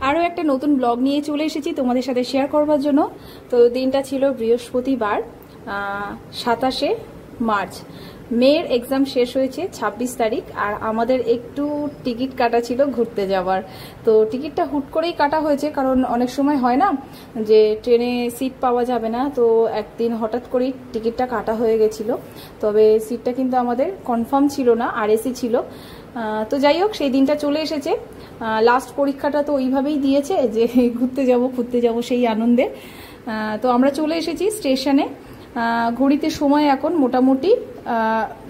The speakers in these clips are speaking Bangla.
আরও একটা নতুন ব্লগ নিয়ে চলে এসেছি তোমাদের সাথে শেয়ার করবার জন্য। তো দিনটা ছিল বৃহস্পতিবার, 27শে মার্চ। মেয়ের এক্সাম শেষ হয়েছে 26 তারিখ, আর আমাদের একটু টিকিট কাটা ছিল ঘুরতে যাওয়ার। তো টিকিটটা হুট করেই কাটা হয়েছে, কারণ অনেক সময় হয় না যে ট্রেনে সিট পাওয়া যাবে না। তো একদিন হঠাৎ করেই টিকিটটা কাটা হয়ে গেছিল, তবে সিটটা কিন্তু আমাদের কনফার্ম ছিল না, আরএসি ছিল। তো যাই হোক, সেই দিনটা চলে এসেছে। লাস্ট পরীক্ষাটা তো ওইভাবেই দিয়েছে যে ঘুরতে যাব সেই আনন্দে। তো আমরা চলে এসেছি স্টেশনে। ঘড়িতে সময় এখন মোটামুটি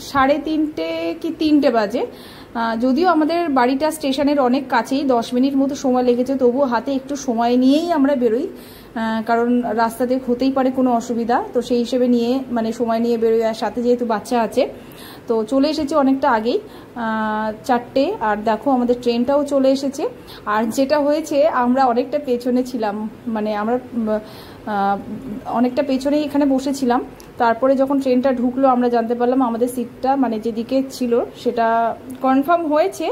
3:30 কি 3টে বাজে। যদিও আমাদের বাড়িটা স্টেশনের অনেক কাছেই, 10 মিনিট মতো সময় লেগেছে, তবুও হাতে একটু সময় নিয়েই আমরা বেরোই, কারণ রাস্তাতে হতেই পারে কোনো অসুবিধা। তো সেই হিসেবে নিয়ে সময় নিয়ে বেরোই, আর সাথে যেহেতু বাচ্চা আছে। তো চলে এসেছি অনেকটা আগেই, 4টে। আর দেখো আমাদের ট্রেনটাও চলে এসেছে। আর যেটা হয়েছে, আমরা অনেকটা পেছনে ছিলাম, আমরা অনেকটা পেছনেই এখানে বসেছিলাম। তারপরে যখন ট্রেনটা ঢুকলো, আমরা জানতে পারলাম আমাদের সিটটা যেদিকে ছিল সেটা কনফার্ম হয়েছে,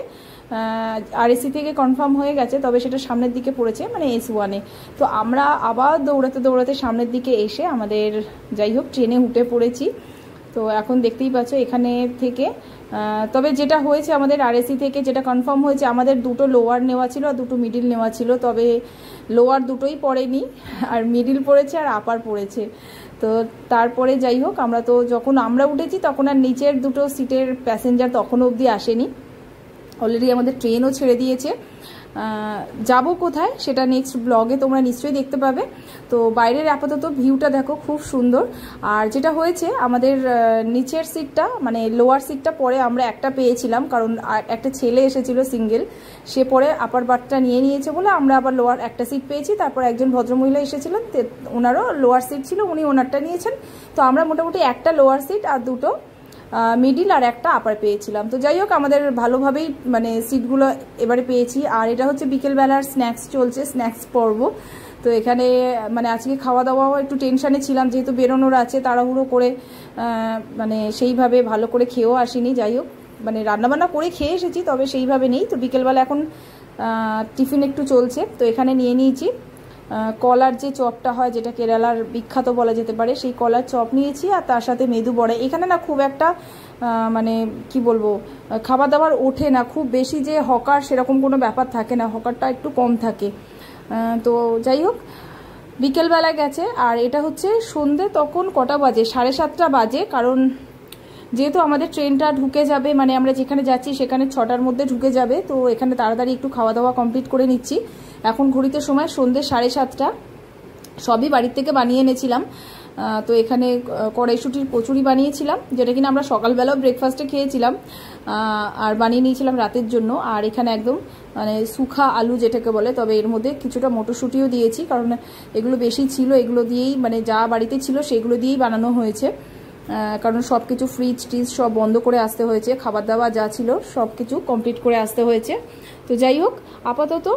আরএসি থেকে কনফার্ম হয়ে গেছে, তবে সেটা সামনের দিকে পড়েছে, S1-এ। তো আমরা আবার দৌড়াতে সামনের দিকে এসে আমাদের যাই হোক ট্রেনে উঠে পড়েছি। তো এখন দেখতেই পাচ্ছ এখানে থেকে, তবে যেটা হয়েছে আমাদের আরএসি থেকে যেটা কনফার্ম হয়েছে, আমাদের দুটো লোয়ার নেওয়া ছিল আর দুটো মিডিল নেওয়া ছিল, তবে লোয়ার দুটোই পড়েনি, আর মিডিল পড়েছে আর আপার পড়েছে। তো তারপরে যাই হোক, যখন আমরা উঠেছি তখন আর নিচের দুটো সিটের প্যাসেঞ্জার তখনও অবধি আসেনি, অলরেডি আমাদের ট্রেনও ছেড়ে দিয়েছে। যাব কোথায় সেটা নেক্সট ব্লগে তোমরা নিশ্চয়ই দেখতে পাবে। তো বাইরের আপাতত ভিউটা দেখো, খুব সুন্দর। আর যেটা হয়েছে, আমাদের নিচের সিটটা লোয়ার সিটটা পরে আমরা একটা পেয়েছিলাম, কারণ একটা ছেলে এসেছিল সিঙ্গেল, সে পরে আপার বার্থটা নিয়ে নিয়েছে বলে আমরা আবার লোয়ার একটা সিট পেয়েছি। তারপর একজন ভদ্রমহিলা এসেছিলেন, ওনারও লোয়ার সিট ছিল, উনি ওনারটা নিয়েছেন। তো আমরা মোটামুটি একটা লোয়ার সিট আর দুটো মিডিল আর একটা আপার পেয়েছিলাম। তো যাই হোক, আমাদের ভালোভাবেই সিটগুলো এবারে পেয়েছি। আর এটা হচ্ছে বিকেলবেলার স্ন্যাক্স চলছে, স্ন্যাক্স পর্ব। তো এখানে আজকে খাওয়া দাওয়াও একটু টেনশানে ছিলাম, যেহেতু বেরোনোর আছে, তাড়াহুড়ো করে সেইভাবে ভালো করে খেয়েও আসিনি। যাই হোক, রান্নাবান্না করে খেয়ে এসেছি, তবে সেইভাবে নেই। তো বিকেলবেলা এখন টিফিন একটু চলছে, তো এখানে নিয়ে নিয়েছি কলার যে চপটা হয়, যেটা কেরালার বিখ্যাত বলা যেতে পারে, সেই কলার চপ নিয়েছি, আর তার সাথে মেদু বড়া। এখানে না খুব একটা কি বলবো, খাবার দাবার ওঠে না খুব বেশি, যে হকার সেরকম কোনো ব্যাপার থাকে না, হকারটা একটু কম থাকে। তো যাই হোক, বিকেলবেলা গেছে। আর এটা হচ্ছে সন্ধে, তখন কটা বাজে, 7:30 বাজে, কারণ যেহেতু আমাদের ট্রেনটা ঢুকে যাবে, আমরা যেখানে যাচ্ছি সেখানে 6টার মধ্যে ঢুকে যাবে। তো এখানে তাড়াতাড়ি একটু খাওয়া দাওয়া কমপ্লিট করে নিচ্ছি। এখন ঘড়িতে সময় সন্ধ্যে 7:30। সবই বাড়ির থেকে বানিয়ে এনেছিলাম। তো এখানে কড়াইশুঁটির কচুরি বানিয়েছিলাম, যেটা কিনা আমরা সকালবেলাও ব্রেকফাস্টে খেয়েছিলাম, আর বানিয়ে নিয়েছিলাম রাতের জন্য। আর এখানে একদম সুখা আলু যেটাকে বলে, তবে এর মধ্যে কিছুটা মটরশুঁটিও দিয়েছি, কারণ এগুলো বেশি ছিল, এগুলো দিয়েই যা বাড়িতে ছিল সেগুলো দিয়েই বানানো হয়েছে, কারণ সব কিছু ফ্রিজ টিজ সব বন্ধ করে আসতে হয়েছে, খাবার দাবার যা ছিল সব কিছু কমপ্লিট করে আসতে হয়েছে। তো যাই হোক, আপাতত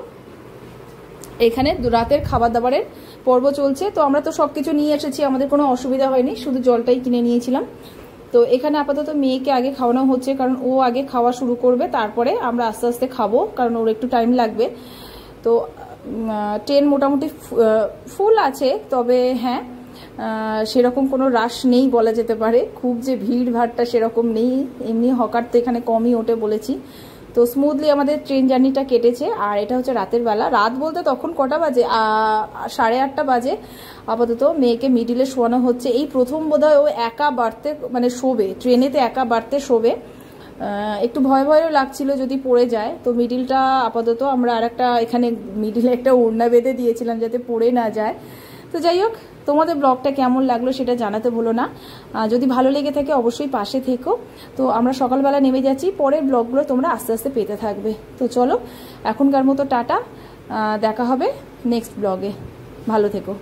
এখানে রাতের খাবার দাবারের পর্ব চলছে। তো আমরা তো সব কিছু নিয়ে এসেছি, আমাদের কোনো অসুবিধা হয়নি, শুধু জলটাই কিনে নিয়েছিলাম। তো এখানে আপাতত মেয়েকে আগে খাওয়ানো হচ্ছে, কারণ ও আগে খাওয়া শুরু করবে, তারপরে আমরা আস্তে আস্তে খাবো, কারণ ওর একটু টাইম লাগবে। তো ট্রেন মোটামুটি ফুল আছে, তবে হ্যাঁ, সেরকম কোনো রাশ নেই বলা যেতে পারে, খুব যে ভিড় ভাড়টা সেরকম নেই। এমনি হকার তো এখানে কমই ওঠে বলেছি। তো স্মুথলি আমাদের ট্রেন জার্নিটা কেটেছে। আর এটা হচ্ছে রাতের বেলা, রাত বলতে তখন কটা বাজে, 8:30 বাজে। আপাতত মেয়েকে মিডিলে শোয়ানো হচ্ছে। এই প্রথম বোধহয় ও একা বাড়তে শোবে, ট্রেনেতে একা বাড়তে শোবে। একটু ভয়ও লাগছিল যদি পড়ে যায়। তো মিডিলটা আপাতত আমরা এখানে মিডিলে একটা ওড়না বেঁধে দিয়েছিলাম যাতে পড়ে না যায়। তো যাই হোক, তোমাদের ব্লগটা কেমন লাগলো সেটা জানাতে ভুলো না। যদি ভালো লেগে থাকে অবশ্যই পাশে থেকো। তো আমরা সকালবেলা নেমে যাচ্ছি, পরের ব্লগগুলো তোমরা আস্তে আস্তে পেতে থাকবে। তো চলো, এখনকার মতো টাটা, দেখা হবে নেক্সট ব্লগে, ভালো থেকো।